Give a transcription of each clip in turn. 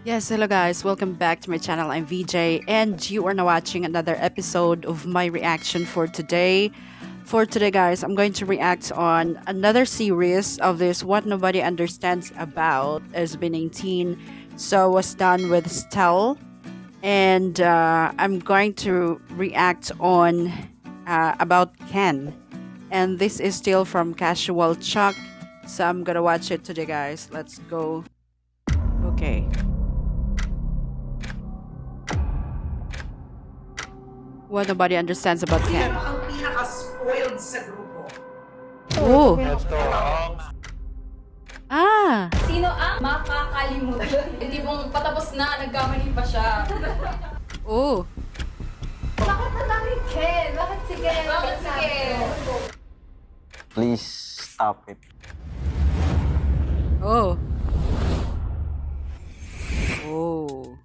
Yes, hello guys, welcome back to my channel. I'm VJ and you are now watching another episode of my reaction for today. For today guys, I'm going to react on another series of this What Nobody Understands About SB19. So was done with Stell and I'm going to react on about Ken. And this is still from CashualChuck. So I'm gonna watch it today guys. Let's go. Okay. What nobody understands about Ken. Sino ang pinaka-spoiled sa grupo? Oh. Let's go. Ah. Sino ang makakalimutan? Hindi mong patapos na, nagkamali pa siya. Oh. Bakit na lang ni Ken? Bakit si Ken? Bakit si Ken? Please stop it. Oh. Oh.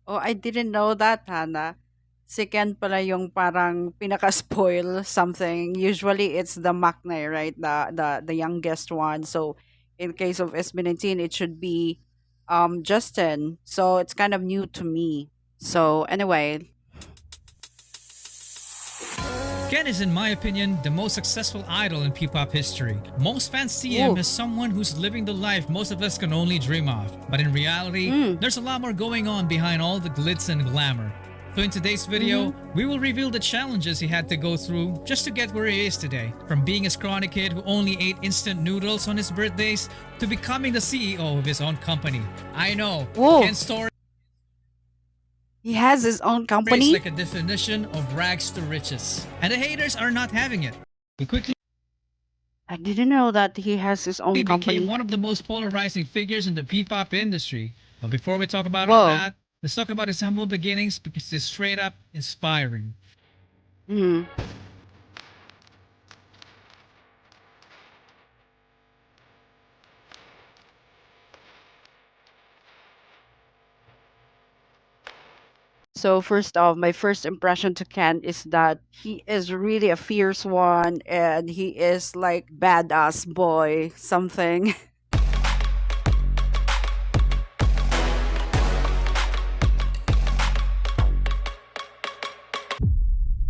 Oh, I didn't know that, Hannah. Si Ken pala yung parang pinaka-spoil something. Usually it's the Maknae, right? The youngest one. So in case of SB19, it should be Justin. So it's kind of new to me. So anyway, Ken is, in my opinion, the most successful idol in P-pop history. Most fans see him Ooh. as someone who's living the life most of us can only dream of. But in reality, there's a lot more going on behind all the glitz and glamour. So in today's video, we will reveal the challenges he had to go through just to get where he is today. From being a scrawny kid who only ate instant noodles on his birthdays to becoming the CEO of his own company. I know, Whoa. Ken's story he has his own is company. like a definition of rags to riches. And the haters are not having it. He quickly I didn't know that he has his own became company. one of the most polarizing figures in the P-pop industry. But before we talk about Whoa. all that, let's talk about his humble beginnings because it's straight up inspiring. Mhm. So first off, my first impression to Ken is that he is really a fierce one and he is like badass boy something.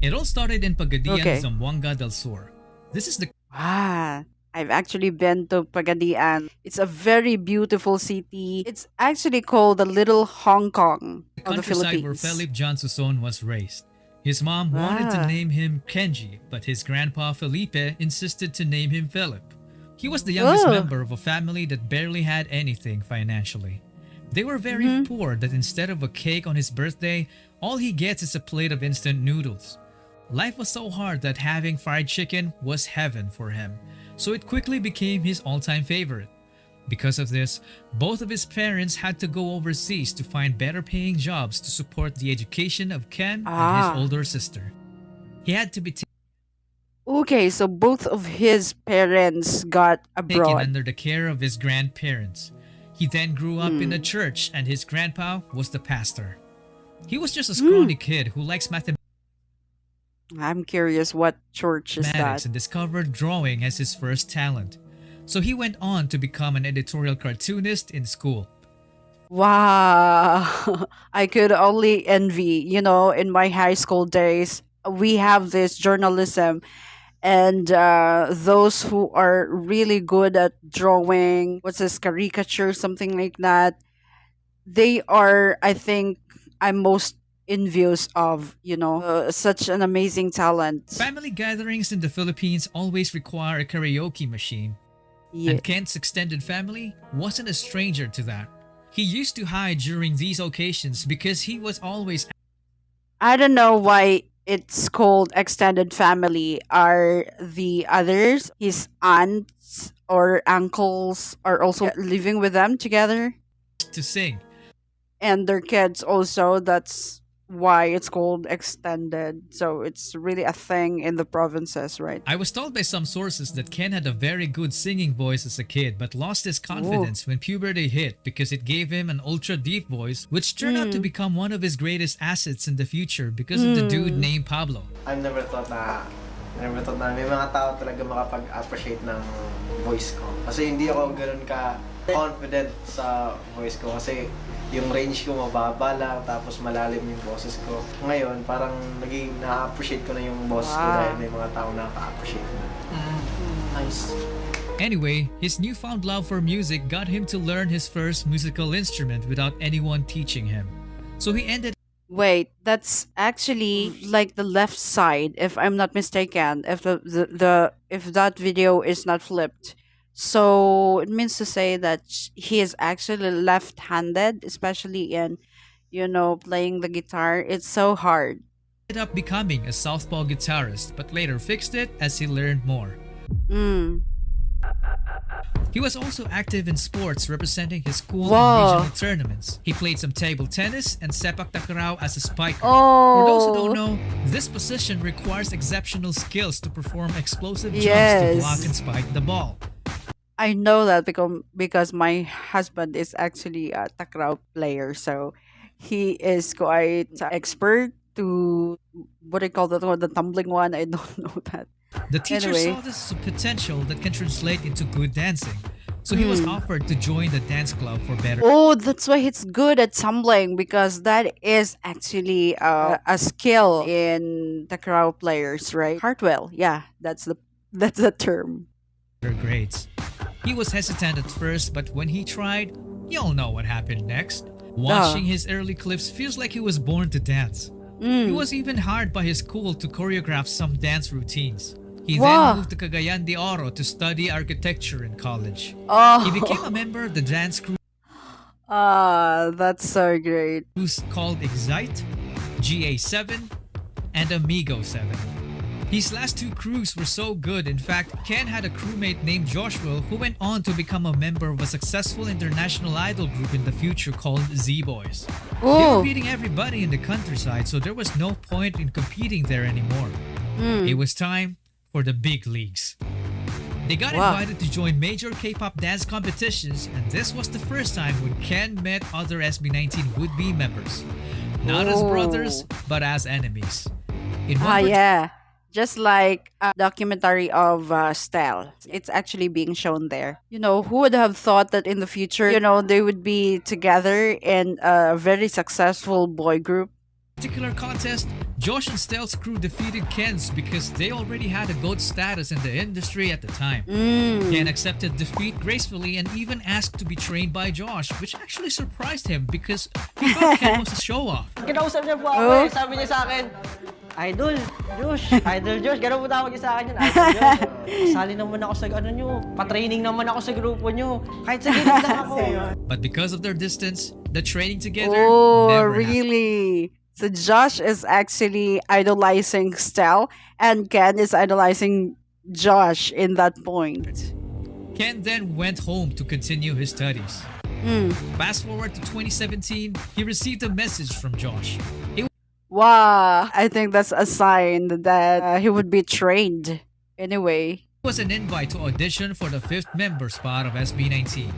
It all started in Pagadian, Okay. Zamboanga del Sur. This is the Ah, I've actually been to Pagadian. It's a very beautiful city. It's actually called the Little Hong Kong of the countryside where Philippines. Felipe John Suson was raised. His mom wanted to Ah. name him Kenji, but his grandpa Felipe insisted to name him Philip. He was the youngest Oh. member of a family that barely had anything financially. They were very poor that instead of a cake on his birthday, all he gets is a plate of instant noodles. Life was so hard that having fried chicken was heaven for him, so it quickly became his all-time favorite. Because of this, both of his parents had to go overseas to find better paying jobs to support the education of Ken and Ah. his older sister. He had to be Okay, so both of his parents got taken abroad. under the care of his grandparents. He then grew up in a Hmm. church and his grandpa was the pastor. He was just a scrawny kid who likes mathematics I'm curious what church is that? and discovered drawing as his first talent. So he went on to become an editorial cartoonist in school. Wow. I could only envy, in my high school days, we have this journalism and those who are really good at drawing, what's this, caricature, something like that, they are, I think, I'm most envious of, such an amazing talent. Family gatherings in the Philippines always require a karaoke machine. Yeah. And Kent's extended family wasn't a stranger to that. He used to hide during these occasions because he was always I don't know why it's called extended family. Are the others, his aunts or uncles, are also living with them together? asked to sing. And their kids also. That's why it's called extended. So it's really a thing in the provinces, right? I was told by some sources that Ken had a very good singing voice as a kid but lost his confidence when puberty hit because it gave him an ultra deep voice which turned out to become one of his greatest assets in the future because of the dude named Pablo. I never thought na may mga tao talaga makapag-appreciate ng voice ko. Kasi hindi ako ganun ka Confident sa voice ko kasi yung range ko mababa lang tapos malalim yung boses ko. Ngayon, parang naging na-appreciate ko na yung boses ko dahil may mga tao nakaka-appreciate na. Nice. Anyway, his newfound love for music got him to learn his first musical instrument without anyone teaching him. So he ended Wait, that's actually like the left side, if I'm not mistaken. If if that video is not flipped, so it means to say that he is actually left-handed, especially in, playing the guitar. It's so hard. up becoming a southpaw guitarist, but later fixed it as he learned more. Mm. He was also active in sports, representing his school in Wow. regional tournaments. He played some table tennis and sepak takraw as a spiker. For those who don't Oh, know, this position requires exceptional skills to perform explosive jumps to yes. block and spike the ball. I know that because my husband is actually a takraw player, so he is quite expert to what do you call that one, the tumbling one. I don't know that. The teacher Anyway. saw this as a potential that can translate into good dancing, so he was offered to join the dance club for better. Oh, that's why he's good at tumbling, because that is actually a skill in takraw players, right? Cartwheel, yeah, that's the term. Grades. He was hesitant at first, but when he tried, you all know what happened next. Watching his early clips feels like he was born to dance. He was even hired by his school to choreograph some dance routines. He Wow. then moved to Cagayan de Oro to study architecture in college. He Oh, became a member of the dance crew that's so great. called Excite, GA7, and Amigo 7. These last two crews were so good. In fact, Ken had a crewmate named Joshua who went on to become a member of a successful international idol group in the future called Z-Boys. They were Oh, beating everybody in the countryside, so there was no point in competing there anymore. It was time for the big leagues. They got Wow. invited to join major K-pop dance competitions, and this was the first time when Ken met other SB19 would-be members. Not as brothers, but as enemies. In one yeah. Just like a documentary of Style. It's actually being shown there. Who would have thought that in the future, they would be together in a very successful boy group? particular contest, Josh and Stel's crew defeated Ken's because they already had a GOAT status in the industry at the time. Ken accepted defeat gracefully and even asked to be trained by Josh, which actually surprised him because he thought Ken was a show-off. Kinausap niya po ako eh. Sabi niya sa akin, Idol, Josh, Idol Josh. Ganun po tawag niya sa akin yun, Idol Josh. Sali naman ako sa ano nyo. Pa-training naman ako sa grupo nyo. Kahit sa gilid lang ako. But because of their distance, the training together Oh, never happened. really? So Josh is actually idolizing Stell, and Ken is idolizing Josh in that point. Ken then went home to continue his studies. Fast forward to 2017, he received a message from Josh. It Wow, I think that's a sign that he would be trained. Anyway. was an invite to audition for the 5th member spot of SB19.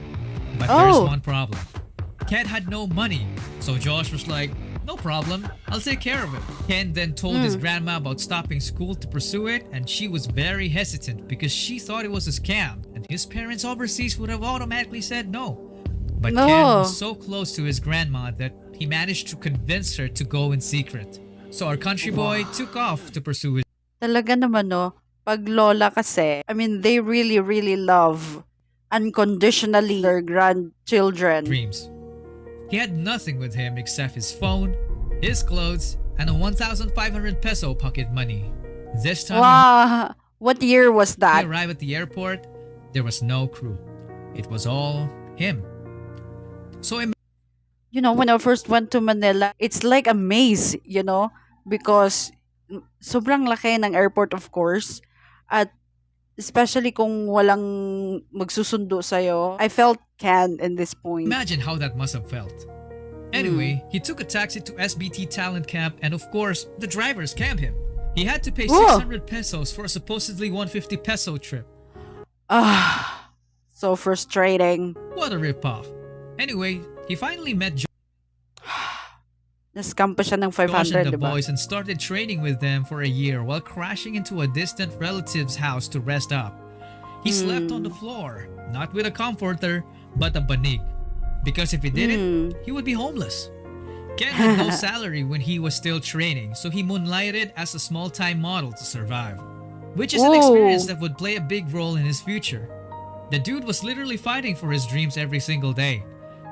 But there's Oh. one problem. Ken had no money, so Josh was like, no problem, I'll take care of it. Ken then told his grandma about stopping school to pursue it, and she was very hesitant because she thought it was a scam, and his parents overseas would have automatically said no. But No. Ken was so close to his grandma that he managed to convince her to go in secret. So our country boy took off to pursue his Talaga naman, no? Pag lola kasi, I mean, they really, really love unconditionally their grandchildren. dreams. He had nothing with him except his phone, his clothes, and a 1,500 peso pocket money. This time Wow, what year was when that? he arrived at the airport, there was no crew. It was all him. So When I first went to Manila, it's like a maze, because sobrang laki ng airport, of course, at especially kung walang magsusundo sa'yo. I felt Can in this point. imagine how that must have felt. Anyway, he took a taxi to SBT Talent Camp, and of course, the drivers camped him. He had to pay Whoa. 600 pesos for a supposedly 150 peso trip. Ah, so frustrating. What a ripoff. Anyway, he finally met Nascam pa siya ng Josh 500, and the diba? boys and started training with them for a year while crashing into a distant relative's house to rest up. He slept on the floor, not with a comforter, but a banig. Because if he didn't, he would be homeless. Ken had no salary when he was still training, so he moonlighted as a small-time model to survive. Which is an experience that would play a big role in his future. The dude was literally fighting for his dreams every single day.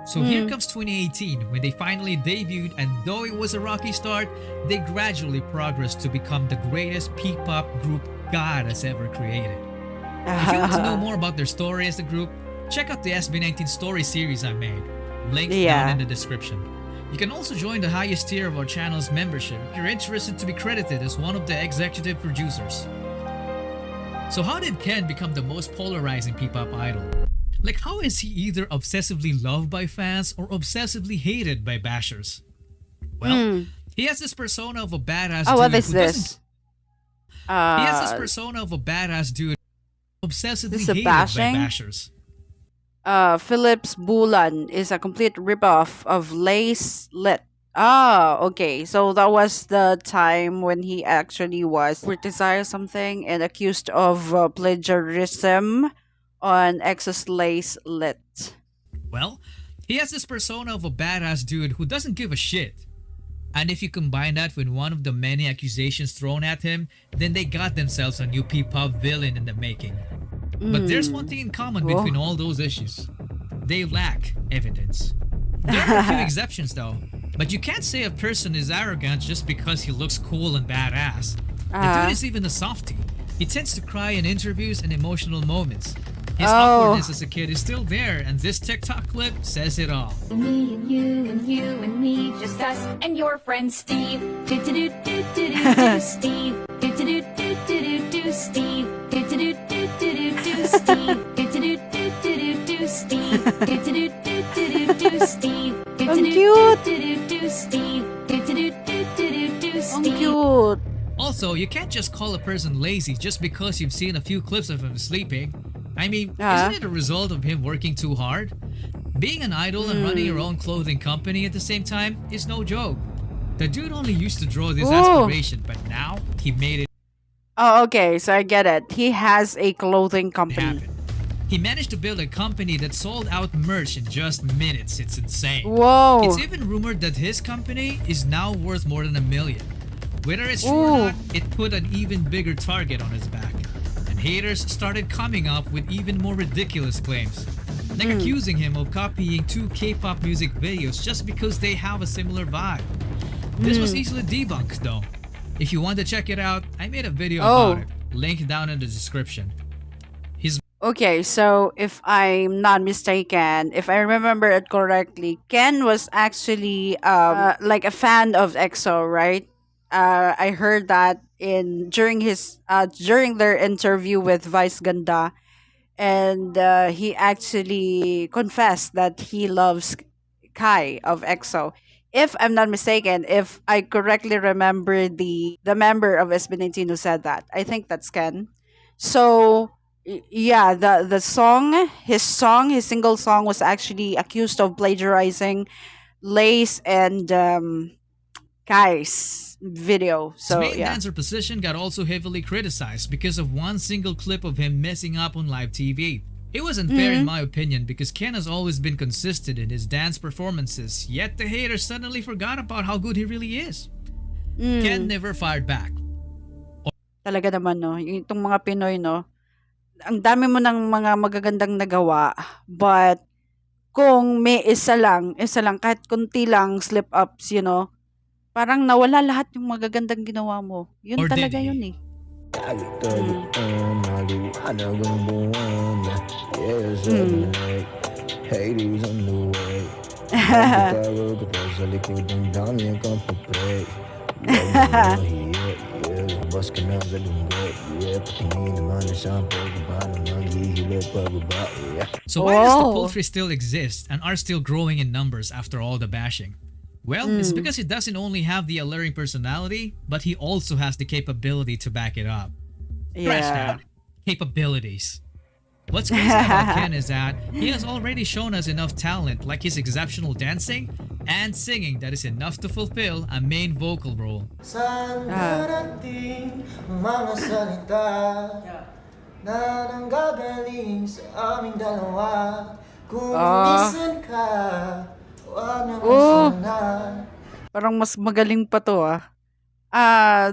So here comes 2018 when they finally debuted, and though it was a rocky start, they gradually progressed to become the greatest P-pop group God has ever created. If you want to know more about their story as a group, check out the SB19 story series I made. Links down in the description. You can also join the highest tier of our channel's membership if you're interested to be credited as one of the executive producers. So how did Ken become the most polarizing P-pop idol? Like, how is he either obsessively loved by fans or obsessively hated by bashers? Well, he has this persona of a badass dude what is who this? He has this persona of a badass dude obsessively hated by bashers. Phillips Bulan is a complete ripoff of Lace Lit. Ah, okay. So that was the time when he actually was criticized something and accused of plagiarism on Exos Lace Lit. Well, he has this persona of a badass dude who doesn't give a shit. And if you combine that with one of the many accusations thrown at him, then they got themselves a new P-pop villain in the making. But there's one thing in common between all those issues. They lack evidence. There are a few exceptions though, but you can't say a person is arrogant just because he looks cool and badass. The dude is even a softie. He tends to cry in interviews and emotional moments. His awkwardness as a kid is still there, and this TikTok clip says it all. Me and you and you and me, just us and your friend Steve. Do do do do do do do Steve. Do do do do do do Steve. Do do do do do do Steve. Do do do do do Steve. Do do do do do Steve. Ang cute. Do Steve. Do do do do Ang cute. Also, you can't just call a person lazy just because you've seen a few clips of him sleeping. I mean, isn't it a result of him working too hard? Being an idol and running your own clothing company at the same time is no joke. The dude only used to draw this aspiration, but now he made it Okay, so I get it. He has a clothing company. happen. He managed to build a company that sold out merch in just minutes. It's insane. Whoa. It's even rumored that his company is now worth more than $1 million. Whether it's true or not, it put an even bigger target on his back. And haters started coming up with even more ridiculous claims. Like accusing him of copying 2 K-pop music videos just because they have a similar vibe. This was easily debunked though. If you want to check it out, I made a video about it. Link down in the description. Okay, so if I'm not mistaken, if I remember it correctly, Ken was actually like a fan of EXO, right? I heard that during their interview with Vice Ganda, and he actually confessed that he loves Kai of EXO. If I'm not mistaken, if I correctly remember the member of SB19 who said that, I think that's Ken. So yeah, the his single song was actually accused of plagiarizing Lace and Kai's video. His So main yeah. dancer position got also heavily criticized because of one single clip of him messing up on live TV. It was unfair in my opinion because Ken has always been consistent in his dance performances, yet the haters suddenly forgot about how good he really is. Ken never fired back. Talaga naman, no? Itong mga Pinoy, no? Ang dami mo ng mga magagandang nagawa, but kung may isa lang, kahit kunti lang slip-ups, parang nawala lahat yung magagandang ginawa mo. Yun Or did talaga he? yun eh. So why does the poultry still exist and are still growing in numbers after all the bashing? Well, it's because he doesn't only have the alluring personality, but he also has the capability to back it up. Scratch that. Capabilities. What's crazy about Ken is that he has already shown us enough talent like his exceptional dancing and singing that is enough to fulfill a main vocal role. Saan darating mga salita na nanggagaling sa aming dalawa? Kung Ah, minsan ka, wag naman oh, sana. parang mas magaling pa to ah.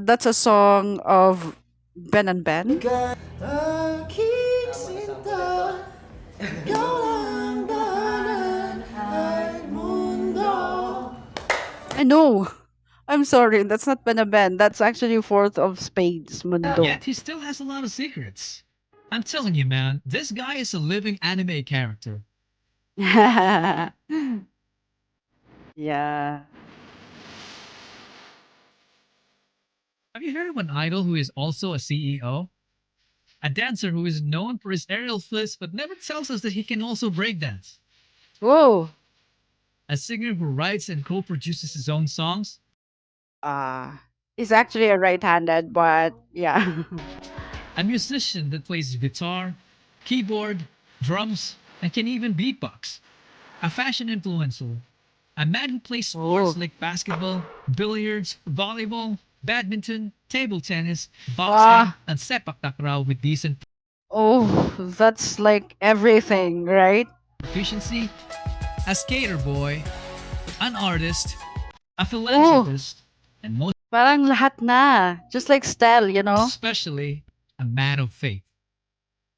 That's a song of Ben and Ben. Aking sinta, ikaw lang bahanan at mundo. I know. I'm sorry, that's not Ben and Ben. That's actually Fourth of Spades, Mundo. Yet he still has a lot of secrets. I'm telling you, man, this guy is a living anime character. Yeah. Have you heard of an idol who is also a CEO? A dancer who is known for his aerial flips but never tells us that he can also breakdance. Whoa. A singer who writes and co-produces his own songs. Uh, he's actually a right-handed, but yeah. A musician that plays guitar, keyboard, drums, and can even beatbox. A fashion influencer. A man who plays sports Oh. like basketball, billiards, volleyball, badminton, table tennis, boxing, Ah. and sepak takraw with decent Oh, that's like everything, right? proficiency. A skater boy, an artist, a Oh, philanthropist, and most parang lahat na. Just like Stell, especially a man of faith.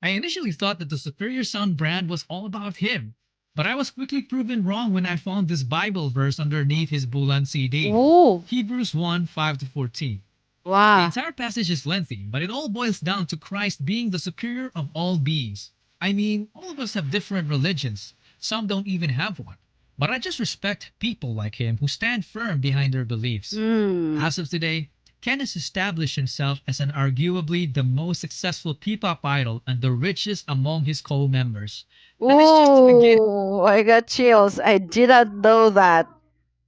I initially thought that the Superior Sound brand was all about him, but I was quickly proven wrong when I found this Bible verse underneath his Bulan CD. Oh, Hebrews 1 5 to 14. The wow. entire passage is lengthy, but it all boils down to Christ being the superior of all beings. I mean, all of us have different religions. Some don't even have one. But I just respect people like him who stand firm behind their beliefs. Hmm. As of today, Ken has established himself as an arguably the most successful P-pop idol and the richest among his co-members. That is just the beginning. Oh, I got chills. I didn't know that.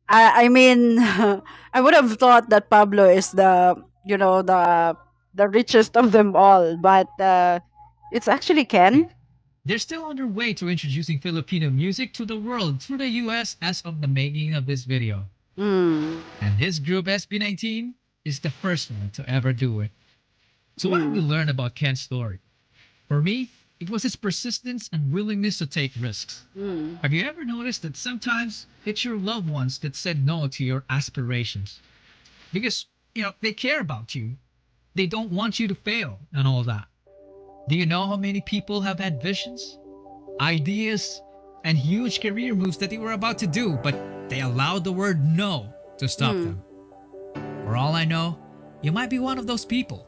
I mean, I would have thought that Pablo is the richest of them all, but it's actually Ken. They're still on their way to introducing Filipino music to the world through the US as of the making of this video. Hmm. And his group SB19 is the first one to ever do it. So what did we Hmm. learn about Ken's story? For me, it was his persistence and willingness to take risks. Hmm. Have you ever noticed that sometimes it's your loved ones that said no to your aspirations? Because, they care about you. They don't want you to fail and all that. Do you know how many people have had visions, ideas, and huge career moves that they were about to do, but they allowed the word no to stop Hmm. them? For all I know, you might be one of those people.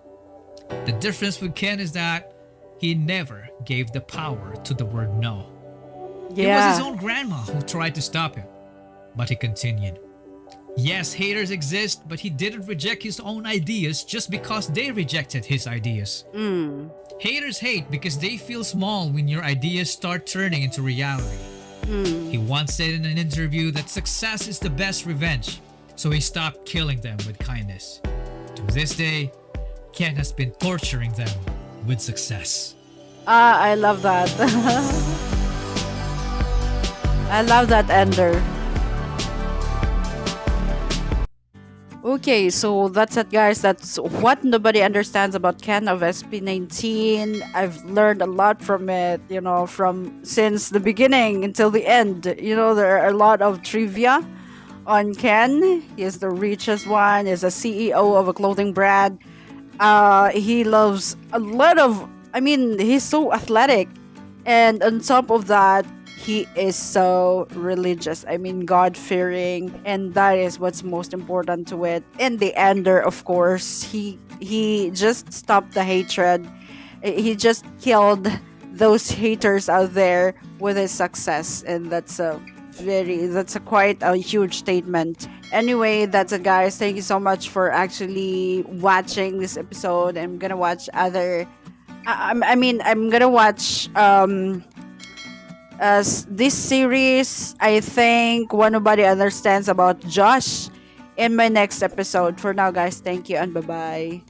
The difference with Ken is that he never gave the power to the word no. It was his Yeah. own grandma who tried to stop him, but he continued. Yes, haters exist, but he didn't reject his own ideas just because they rejected his ideas. Hmm. Haters hate because they feel small when your ideas start turning into reality. Hmm. He once said in an interview that success is the best revenge, so he stopped killing them with kindness. To this day, Ken has been torturing them with success. I love that. I love that ender. Okay, so that's it, guys. That's what nobody understands about Ken of SB19. I've learned a lot from it, from since the beginning until the end. There are a lot of trivia on Ken. He is the richest one, is a CEO of a clothing brand. He loves a lot of, he's so athletic. And on top of that, he is so religious. God fearing, and that is what's most important to it. In the ender, of course, he just stopped the hatred. He just killed those haters out there with his success, and that's a quite a huge statement. Anyway, that's it, guys. Thank you so much for actually watching this episode. I'm gonna watch other. I'm gonna watch this series. I think One Nobody Understands about Josh in my next episode. For now, guys, thank you and bye bye.